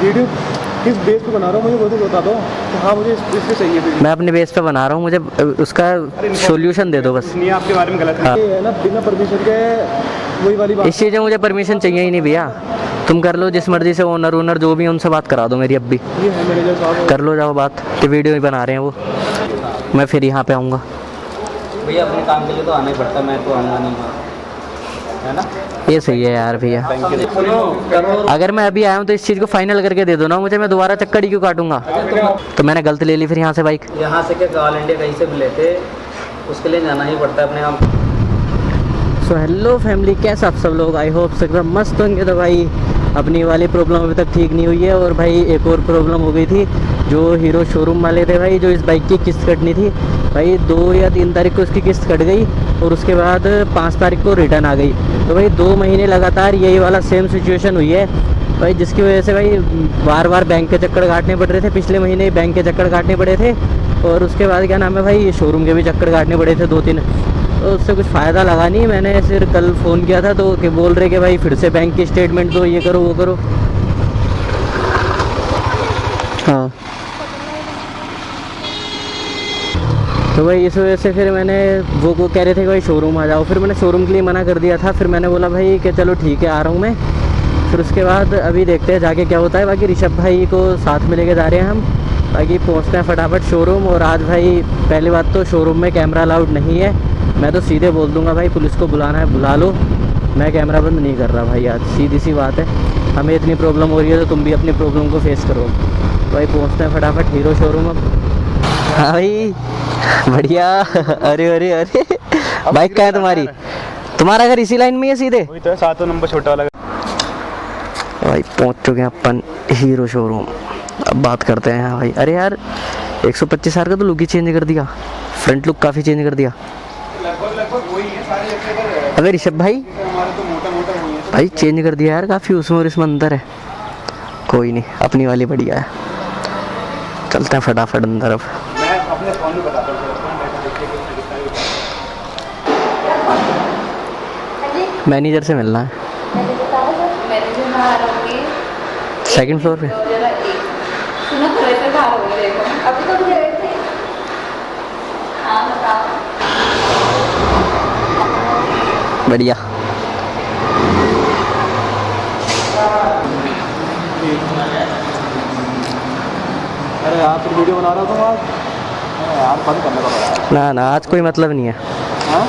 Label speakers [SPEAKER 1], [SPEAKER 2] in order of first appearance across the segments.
[SPEAKER 1] Video किस base पे बना रहा हूँ मुझे वो तो बता दो। तो हाँ मुझे इससे चाहिए वीडियो।
[SPEAKER 2] मैं अपने बेस पे बना रहा हूँ, मुझे उसका सॉल्यूशन दे दो बस।
[SPEAKER 1] नहीं आपके बारे में गलत है। ये है ना बिना परमिशन के वही वाली बात।
[SPEAKER 2] इस चीज़ में मुझे परमिशन चाहिए ही नहीं भैया। तुम कर लो जिस मर्जी से, ओनर जो भी उनसे बात करा दो मेरी। अब भी
[SPEAKER 1] ये है मैनेजर साहब,
[SPEAKER 2] कर लो जाओ बात कि वीडियो ही बना रहे हैं वो। मैं फिर यहाँ पे आऊँगा
[SPEAKER 3] भैया, अपने काम के लिए तो आना ही पड़ता है, मैं तो आऊँगा नहीं, है ना।
[SPEAKER 2] ये सही है यार भैया। अगर मैं अभी आया हूँ तो इस चीज़ को फाइनल करके दे दो ना मुझे, मैं दोबारा चक्कर ही क्यों काटूंगा। तो मैंने गलत ले ली फिर यहाँ से बाइक।
[SPEAKER 3] यहाँ से क्या ऑल इंडिया कहीं से भी लेते, उसके लिए जाना ही पड़ता है अपने काम।
[SPEAKER 2] सो हेलो फैमिली, कैसे आप सब लोग? आई होप सब मस्त होंगे। तो भाई अपनी वाली प्रॉब्लम अभी तक ठीक नहीं हुई है, और भाई एक और प्रॉब्लम हो गई थी। जो हीरो शोरूम वाले थे भाई, जो इस बाइक की किस्त कटनी थी भाई, 2 या 3 तारीख को उसकी किस्त कट गई, और उसके बाद 5 तारीख को रिटर्न आ गई। तो भाई 2 महीने लगातार यही वाला सेम सिचुएशन हुई है भाई, जिसकी वजह से भाई बार बार बैंक के चक्कर काटने पड़ रहे थे। पिछले महीने बैंक के चक्कर काटने पड़े थे, और उसके बाद क्या नाम है भाई, शोरूम के भी चक्कर काटने पड़े थे 2-3। तो उससे कुछ फ़ायदा लगा नहीं। मैंने सिर्फ कल फ़ोन किया था तो कि बोल रहे कि भाई फिर से बैंक की स्टेटमेंट दो, ये करो वो करो। हाँ तो भाई इस वजह से फिर मैंने वो कह रहे थे कि भाई शोरूम आ जाओ, फिर मैंने शोरूम के लिए मना कर दिया था। फिर मैंने बोला भाई कि चलो ठीक है आ रहा हूँ मैं। फिर उसके बाद अभी देखते हैं जाके क्या होता है। बाकी ऋषभ भाई को साथ में लेके जा रहे हैं हम, बाकी पहुँचते हैं फटाफट शोरूम। और आज भाई पहली बात तो शोरूम में कैमरा अलाउड नहीं है। मैं तो सीधे बोल दूंगा भाई पुलिस को बुलाना है बुला लो, मैं कैमरा बंद नहीं कर रहा भाई। आज सीधी सी बात है, हमें इतनी प्रॉब्लम हो रही है तो तुम भी अपनी प्रॉब्लम को फेस करो। तो भाई पहुँचते हैं फटाफट हीरो शोरूम अब। हाँ भाई बढ़िया। अरे अरे अरे बाइक कहाँ है तुम्हारी? तुम्हारा घर इसी लाइन में है सीधे?
[SPEAKER 1] वही तो है, 7 नंबर छोटा वाला।
[SPEAKER 2] भाई पहुँच चुके हैं अपन हीरो शोरूम। अब बात करते हैं। हाँ भाई, अरे यार 125,000 का तो लुक ही चेंज कर दिया, फ्रंट लुक काफ़ी चेंज कर दिया। अबे ऋषभ भाई, भाई चेंज कर दिया यार काफ़ी, उसमें और इसमें अंदर है। कोई नहीं, अपनी वाली बढ़िया है। चलते हैं फटाफट अंदर अब।
[SPEAKER 1] मैं अपने फोन में बताता हूँ।
[SPEAKER 2] मैनेजर से मिलना है, सेकंड फ्लोर पे। बढ़िया।
[SPEAKER 1] अरे यार फिर वीडियो बना रहा था आज। अरे यार बंद करने का
[SPEAKER 2] ना ना, आज कोई मतलब नहीं है।
[SPEAKER 1] हाँ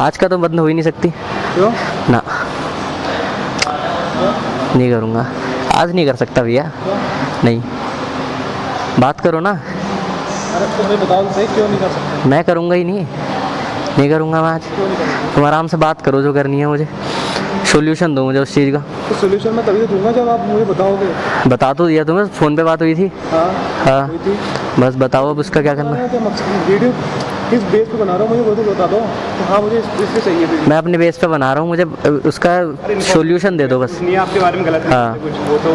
[SPEAKER 2] आज का तो बंद हो ही नहीं सकती
[SPEAKER 1] क्यों?
[SPEAKER 2] ना, नहीं करूँगा आज, नहीं कर सकता भैया। नहीं, बात करो ना।
[SPEAKER 1] अरे तुम्हें बताओ तो सही, क्यों नहीं कर सकते?
[SPEAKER 2] मैं करूँगा ही नहीं करूँगा मैं आज।
[SPEAKER 1] क्यों नहीं करोगे?
[SPEAKER 2] तुम आराम से बात करो, जो करनी है मुझे सॉल्यूशन दो मुझे उस चीज़ का।
[SPEAKER 1] तो सोल्यूशन मैं तभी तो दूंगा जब आप मुझे बताओगे।
[SPEAKER 2] बता तो दिया तुम्हें, फ़ोन पे बात हुई थी।
[SPEAKER 1] हाँ
[SPEAKER 2] हाँ
[SPEAKER 1] हुई थी।
[SPEAKER 2] बस बताओ अब उसका क्या करना है।
[SPEAKER 1] क्या मकसद, वीडियो किस बेस पे बना रहा हूँ मुझे वो तो बता दो। तो हाँ मुझे इससे चाहिए वीडियो।
[SPEAKER 2] मैं अपने बेस पे बना रहा हूँ, मुझे उसका सॉल्यूशन दे दो बस।
[SPEAKER 1] नहीं आपके बारे में गलत है।
[SPEAKER 2] हाँ।
[SPEAKER 1] कुछ वो तो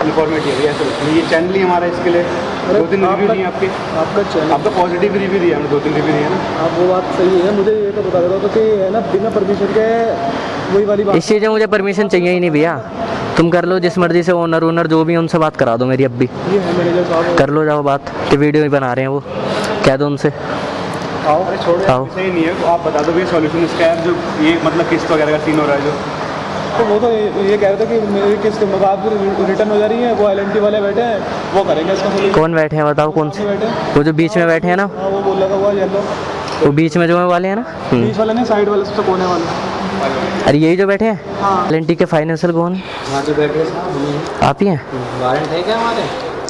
[SPEAKER 1] इन्फॉर्मेटिव है, ऐसे ये चैनल ही हमारा इसके लिए। 2-3 रिव्यू दिए आपके, आपका चैनल, आपका पॉजिटिव रिव्यू दिया हमने, 2-3 रिव्यू दिए ना। आप वो बात सही है, मुझे ये तो बता दो तो कि है ना बिना परमिशन के वही वाली बात।
[SPEAKER 2] इस चीज़ में मुझे परमिशन चाहिए ही नहीं भैया। तुम कर लो जिस मर्जी से, ओनर जो भी उनसे बात करा दो मेरी। अब भी
[SPEAKER 1] ये है मैनेजर साहब,
[SPEAKER 2] कर लो जाओ बात कि वीडियो ही बना रहे हैं वो, कह दो उनसे।
[SPEAKER 1] आओ। अरे छोड़ो,
[SPEAKER 2] आओ।
[SPEAKER 1] सही नहीं है तो आप बता दो भैया सॉल्यूशन इसका है। जो ये मतलब किस्त वगैरह का सीन हो रहा है जो, तो वो तो ये कह रहे थे कि मेरी किस्त आप रिटर्न हो जा रही है। वो LNT वाले बैठे हैं, वो करेंगे इसका solution।
[SPEAKER 2] कौन बैठे हैं बताओ? कौन से?
[SPEAKER 1] बैठे?
[SPEAKER 2] वो जो बीच में बैठे हैं ना,
[SPEAKER 1] हाँ वो बोल रहा था, वो येलो
[SPEAKER 2] वो बीच में जो वाले हैं ना।
[SPEAKER 1] बीच वाले नहीं, साइड वाले, सबसे कोने वाले।
[SPEAKER 2] अरे यही जो बैठे हैं।
[SPEAKER 1] हाँ
[SPEAKER 2] LNT के फाइनेंशियल कौन?
[SPEAKER 3] वहाँ जो बैठ रहे साहब
[SPEAKER 2] आप ही हैं?
[SPEAKER 3] वारंट है क्या हमारे?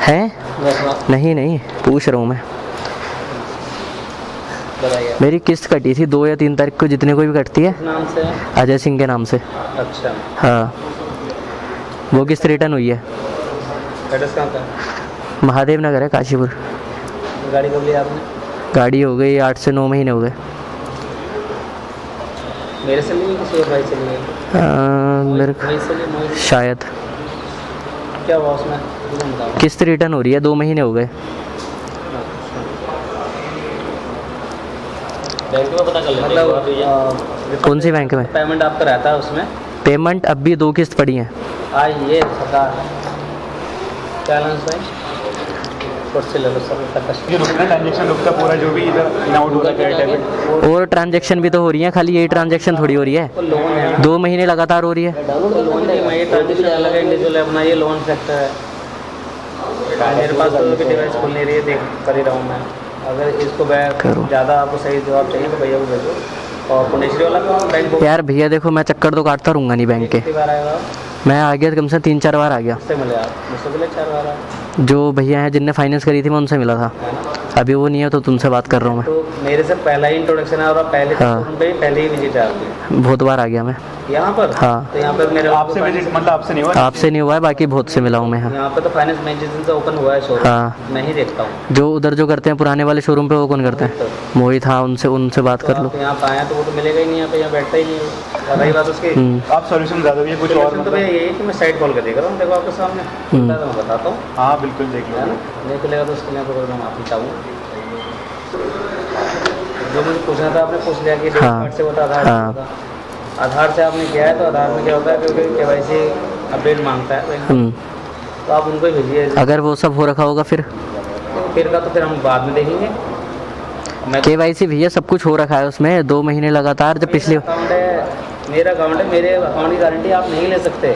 [SPEAKER 2] हैं? नहीं पूछ रहा हूँ मैं।
[SPEAKER 3] बताइए।
[SPEAKER 2] मेरी किस्त कटी थी 2 या 3 तारीख को, जितने कोई भी कटती है।
[SPEAKER 3] किस नाम से?
[SPEAKER 2] अजय सिंह के नाम से।
[SPEAKER 3] अच्छा,
[SPEAKER 2] हाँ, वो किस्त रिटर्न हुई है।
[SPEAKER 3] एड्रेस कहाँ का?
[SPEAKER 2] महादेव नगर है, काशीपुर।
[SPEAKER 3] गाड़ी कब लिया आपने?
[SPEAKER 2] गाड़ी हो गई 8 से 9 महीने हो गए।
[SPEAKER 3] मेरे से लिए किसी और भाई से लिए?
[SPEAKER 2] मेरे
[SPEAKER 3] भाई से लिए, मोहित।
[SPEAKER 2] शायद।
[SPEAKER 3] क्या हुआ उसमें? तुम बताओ।
[SPEAKER 2] किस्त रिटर्न हो रही है, 2 महीने हो गए।
[SPEAKER 3] बैंक में पता कर लेते हैं। मतलब
[SPEAKER 2] कौन सी बैंक में?
[SPEAKER 3] पेमेंट आपका रहता है उसमें?
[SPEAKER 2] पेमेंट अब भी 2 किस्त पड़ी हैं।
[SPEAKER 3] ये सरकार बैलेंस भाई कुछ से ले लो सर तक
[SPEAKER 1] ये रुकना ट्रांजेक्शन रुकता पूरा जो भी इधर इन आउट हो रहा है डेबिट।
[SPEAKER 2] और ट्रांजेक्शन भी तो हो रही है, खाली यही ट्रांजेक्शन थोड़ी हो रही है,
[SPEAKER 3] लोन है
[SPEAKER 2] 2 महीने लगातार हो रही है।
[SPEAKER 3] लोन नहीं मैं ये ट्रांजेक्शन अलग है इंडिविजुअल है अपना ये लोन सेक्टर है। मेरे पास तो अभी डिवाइस खुल नहीं रही है देख कर ही रहा हूँ मैं। अगर इसको
[SPEAKER 2] करो।
[SPEAKER 3] ज़्यादा आपको सही जवाब चाहिए तो भैया को भेजो और पुनेश्वरी वाला बैंक
[SPEAKER 2] यार भैया देखो मैं चक्कर तो काटता रहूँगा नहीं बैंक के,
[SPEAKER 3] कितनी बार आएगा
[SPEAKER 2] मैं आ गया कम से कम 3-4 बार आ गया।
[SPEAKER 3] उससे मिले आप मुझसे मिले 4 बार आए
[SPEAKER 2] जो भैया हैं जिनने फाइनेंस करी थी मैं उनसे मिला था,
[SPEAKER 3] है ना।
[SPEAKER 2] अभी वो नहीं है तो तुमसे बात कर रहा हूँ मैं।
[SPEAKER 3] तो मेरे से पहला ही इंट्रोडक्शन है और आप पहले
[SPEAKER 2] हाँ।
[SPEAKER 3] पे पहले ही विजिट है आपकी
[SPEAKER 2] बहुत बार आ गया मैं।
[SPEAKER 3] यहाँ पर।
[SPEAKER 2] हाँ।
[SPEAKER 3] तो यहाँ पर मेरे
[SPEAKER 1] आपसे विजिट मतलब आपसे नहीं हुआ?
[SPEAKER 2] आपसे नहीं हुआ है, बाकी बहुत से मिला हूँ मैं। हाँ
[SPEAKER 3] यहाँ पे तो फाइनेंस मैनेजर से ओपन हुआ है शोरूम।
[SPEAKER 2] हाँ।
[SPEAKER 3] मैं ही देखता हूँ
[SPEAKER 2] जो उधर जो करते हैं पुराने वाले शोरूम पे वो कौन करते हैं? मोहित, हाँ उनसे बात
[SPEAKER 3] तो
[SPEAKER 2] कर लो।
[SPEAKER 3] आप यहाँ पे आए हैं तो वो तो मिलेगा ही नहीं, यहाँ पे यहाँ बैठता ही नहीं है। और रही बात उसकी
[SPEAKER 1] आप सॉल्यूशन ज़्यादा भी है कुछ और
[SPEAKER 3] solution तो भैया यही है कि मैं साइड कॉल कर देख रहा हूँ, देखो आपके सामने खुलता है तो मैं बताता हूँ,
[SPEAKER 1] हाँ बिल्कुल देख लो
[SPEAKER 3] है ना। नहीं खुलेगा तो उसके लिए तो मैं माफ़ी चाहूँगा। जो मुझे पूछना था आपने पूछ लिया कि डेबिट
[SPEAKER 2] हाँ।
[SPEAKER 3] कार्ड से होता आधार
[SPEAKER 2] हाँ।
[SPEAKER 3] से होता। आधार से आपने किया है तो आधार में क्या होता है क्योंकि KYC अपडेट मांगता है बैंक, तो आप उनको ही भेजिए।
[SPEAKER 2] अगर वो सब हो रखा होगा फिर
[SPEAKER 3] फिर का तो फिर हम बाद में देखेंगे। मैं
[SPEAKER 2] KYC भैया सब कुछ हो रखा है उसमें, 2 महीने लगातार। जब पिछले
[SPEAKER 3] अकाउंट है मेरा अकाउंट है, मेरे अकाउंट की गारंटी आप नहीं ले सकते।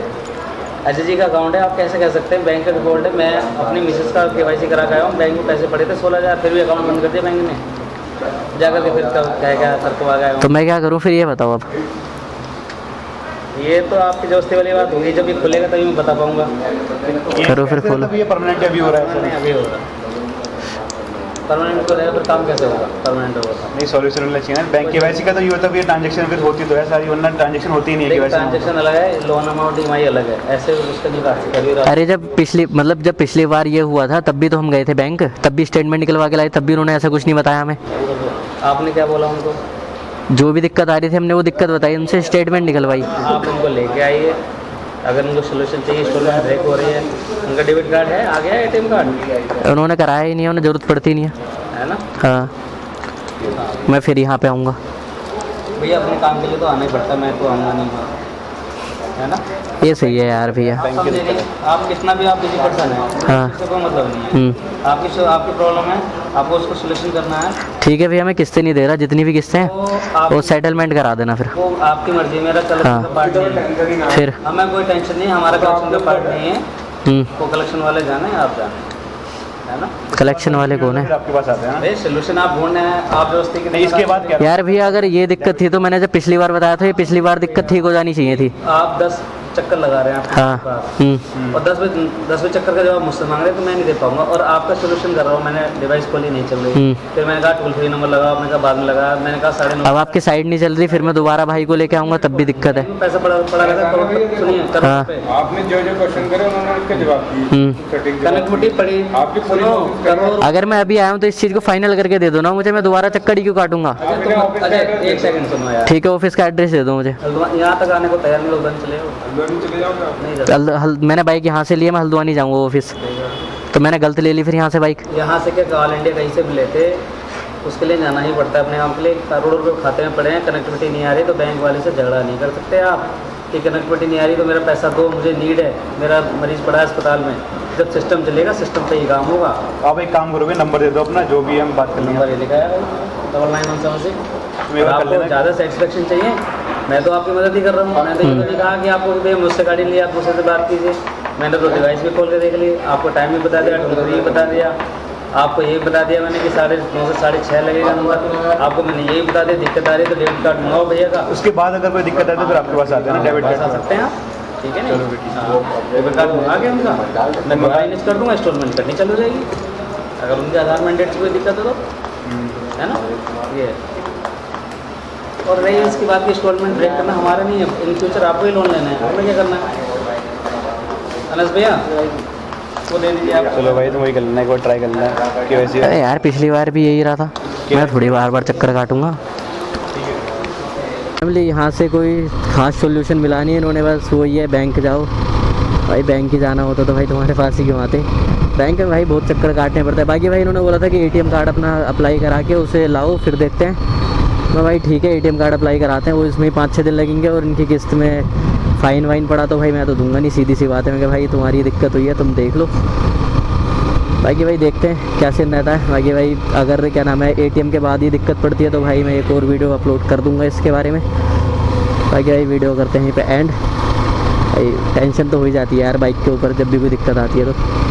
[SPEAKER 3] HG का अकाउंट है, आप कैसे कह सकते हैं बैंक का डिफॉल्ट है। मैं अपनी मिसेस का KYC करा के आया हूँ, बैंक में पैसे पड़े थे 16,000, फिर भी अकाउंट बंद कर दिया बैंक ने जाकर के। फिर क्या तर्क आ गया।
[SPEAKER 2] तो मैं क्या करूँ फिर ये बताओ आप?
[SPEAKER 3] ये तो आपकी दोस्ती वाली बात होगी, जब ये खुलेगा तभी मैं बता पाऊंगा।
[SPEAKER 2] करो फिर खोलो।
[SPEAKER 1] ये परमानेंट अभी हो रहा है
[SPEAKER 3] नहीं अभी होगा परमानेंट को रहेगा, फिर काम कैसे होगा परमानेंट होगा तो?
[SPEAKER 1] नहीं सॉल्यूशन मिलना चाहिए ना। बैंक KYC का तो ये होता है ट्रांजेक्शन फिर होती तो है सारी, वरना ट्रांजेक्शन होती ही नहीं है KYC में।
[SPEAKER 3] ट्रांजेक्शन अलग है, लोन अमाउंट EMI अलग है, ऐसे उसका नहीं बात करिए।
[SPEAKER 2] अरे जब पिछली बार ये हुआ था तब भी तो हम गए थे बैंक, तब भी स्टेटमेंट निकलवा के लाए, तब भी उन्होंने ऐसा कुछ नहीं बताया हमें।
[SPEAKER 3] आपने क्या बोला उनको?
[SPEAKER 2] जो भी दिक्कत आ रही थी हमने वो दिक्कत बताई, उनसे स्टेटमेंट निकलवाई।
[SPEAKER 3] आप उनको लेके आइए, अगर उनको सोल्यूशन चाहिए, स्टोरेज ब्रेक हो रही है, उनका डेबिट कार्ड है, आ गया ATM कार्ड
[SPEAKER 2] उन्होंने कराया ही नहीं है, उन्हें ज़रूरत पड़ती नहीं है।
[SPEAKER 3] है ना।
[SPEAKER 2] हाँ मैं फिर यहाँ पे आऊँगा।
[SPEAKER 3] भैया अपने काम के लिए तो आना ही पड़ता है, मैं तो आऊँगा नहीं वहाँ, है ना।
[SPEAKER 2] ये सही है यार भैया।
[SPEAKER 3] आप समझेंगे, आप कितना भी आप बिजी पर्सन है,
[SPEAKER 2] हाँ।
[SPEAKER 3] इससे कोई मतलब नहीं है। आपकी प्रॉब्लम है, आपको उसको सोल्यूशन करना है।
[SPEAKER 2] ठीक है भैया, मैं किस्तें नहीं दे रहा, जितनी भी किस्तें हैं
[SPEAKER 3] तो आप
[SPEAKER 2] वो सेटलमेंट करा देना फिर।
[SPEAKER 3] वो आपकी मर्जी, मेरा कलेक्शन
[SPEAKER 2] हाँ।
[SPEAKER 3] का पार्ट नहीं है।
[SPEAKER 2] फिर
[SPEAKER 3] हमें कोई टेंशन नहीं है, हमारा कलेक्शन का पार्ट नहीं है। वो कलेक्शन वाले जाने, आप जाने, है ना।
[SPEAKER 2] कलेक्शन वाले कौन है?
[SPEAKER 1] फिर आपके पास आते हैं ना।
[SPEAKER 3] अरे सोल्यूशन आप ढूंढने हैं, आप व्यवस्था की
[SPEAKER 1] नहीं इसके बाद क्या?
[SPEAKER 2] यार भैया अगर ये दिक्कत थी तो मैंने जब पिछली बार बताया था, ये पिछली बार दिक्कत ठीक हो जानी चाहिए थी।
[SPEAKER 3] आप 10 चक्कर लगा रहे हैं आपके
[SPEAKER 2] हाँ।
[SPEAKER 3] पास, और 10वें चक्कर का जवाब मुझसे मांग रहे हैं तो मैं नहीं दे पाऊंगा। और आपका सोल्यूशन कर रहा हूँ, मैंने डिवाइस खोली नहीं चल रही, फिर मैंने कहा टोल फ्री नंबर लगाओ, आपने कहा बाद में लगा, मैंने कहा 9:30।
[SPEAKER 2] अब आपकी साइड नहीं चल रही, फिर मैं दोबारा भाई को लेके आऊँगा तब भी दिक्कत है।
[SPEAKER 3] पैसा पड़ा रहता है, सुनिए
[SPEAKER 2] हाँ।
[SPEAKER 4] आपने जो जो क्वेश्चन करे उन्होंने उसके जवाब दिए। सेटिंग
[SPEAKER 3] कनेक्टिविटी पड़ी
[SPEAKER 4] आपकी पूरी
[SPEAKER 3] सुनो,
[SPEAKER 4] कोशिश
[SPEAKER 3] करो।
[SPEAKER 2] अगर मैं अभी आया हूँ तो इस चीज़ को फाइनल करके दे दो ना मुझे, मैं दोबारा चक्कर ही क्यों काटूंगा?
[SPEAKER 4] अपने ऑफिस
[SPEAKER 3] अजय 1 सेकंड सुनो यार,
[SPEAKER 2] ठीक है, ऑफिस का एड्रेस दे दो मुझे।
[SPEAKER 3] यहाँ तक आने को तैयार नहीं, उधर चले जाओ।
[SPEAKER 4] चले जाओगे आप।
[SPEAKER 3] नहीं जाता।
[SPEAKER 2] मैंने बाइक यहाँ से लिया, मैं हल्द्वानी जाऊँगा ऑफिस, तो मैंने गलत ले ली फिर यहाँ से बाइक।
[SPEAKER 3] यहाँ से क्या ऑल इंडिया कहीं से भी लेते, उसके लिए जाना ही पड़ता है अपने काम के लिए। करोड़ों रुपये खाते में पड़े हैं, कनेक्टिविटी नहीं आ रही तो बैंक वाले से झगड़ा नहीं कर सकते आप कि कनेक्टिविटी नहीं आ रही तो मेरा पैसा दो, मुझे नीड है, मेरा मरीज़ पड़ा है अस्पताल में। जब सिस्टम चलेगा, सिस्टम पे ही काम होगा।
[SPEAKER 1] आप एक काम करोगे, नंबर दे दो अपना, जो भी हम बात कर लेंगे।
[SPEAKER 3] नंबर ये लिखा है 9917।
[SPEAKER 1] मेरा कर
[SPEAKER 3] आपको
[SPEAKER 1] लेना।
[SPEAKER 3] ज़्यादा सेटिस्फेक्शन चाहिए, मैं तो आपकी मदद ही कर रहा हूँ। मैंने तो ये तो नहीं कहा कि आपको भैया मुझसे गाड़ी लिया, आप मुझसे से बात कीजिए। मैंने तो डिवाइस भी खोल के देख ली, आपको टाइम भी बता दिया, डिलीवरी भी बता दिया, आपको ये बता दिया मैंने कि 9:30 से 6:30 लगेगा नंबर। आपको मैंने यही बता दिया, दिक्कत आ रही है तो डेबिट कार्ड मंगाओ भैया का।
[SPEAKER 1] उसके बाद अगर कोई दिक्कत आए तो फिर आपके पास आते हैं ना, डेबिट
[SPEAKER 3] पास आ
[SPEAKER 1] कार्ड।
[SPEAKER 3] सकते हैं आप, ठीक है ना। डेबिट कार्ड मंगा के उनका मैं फाइनेंस कर दूँगा, इंस्टॉलमेंट करनी चालू हो जाएगी। अगर उनके आधार मैंडेट से कोई दिक्कत हो तो, है ना ये। और रही इसकी बात की इंस्टॉलमेंट ब्रेक करना हमारा नहीं है, इन फ्यूचर आपको ही लोन लेना है, हमें क्या करना है। अनस भैया वो दे दीजिए आप।
[SPEAKER 1] चलो भाई, तो वही कर लेना, एक बार ट्राई कर लेना KYC।
[SPEAKER 2] अरे यार पिछली बार भी यही रहा था, मैं थोड़ी बार चक्कर काटूंगा। फैमिली यहाँ से कोई खास सॉल्यूशन मिला नहीं, इन्होंने बस वही है बैंक जाओ। भाई बैंक ही जाना होता तो भाई तुम्हारे पास ही क्यों आते? बैंक में भाई बहुत चक्कर काटने पड़ता है। बाकी भाई इन्होंने बोला था कि ATM कार्ड अपना अप्लाई करा के उसे लाओ, फिर देखते हैं। मैं भाई ठीक है, ATM कार्ड अप्लाई कराते हैं, वो इसमें 5-6 दिन लगेंगे। और इनकी किस्त में फ़ाइन वाइन पड़ा तो भाई मैं तो दूंगा नहीं, सीधी सी बात है। मैं कि भाई तुम्हारी दिक्कत हुई है, तुम देख लो। बाकी भाई देखते हैं क्या सीन रहता है। बाकी भाई अगर क्या नाम है ATM के बाद ही दिक्कत पड़ती है तो भाई मैं एक और वीडियो अपलोड कर दूंगा इसके बारे में। बाकी भाई वीडियो करते हैं यहीं पे एंड। भाई टेंशन तो हो ही जाती है यार बाइक के ऊपर जब भी कोई दिक्कत आती है तो।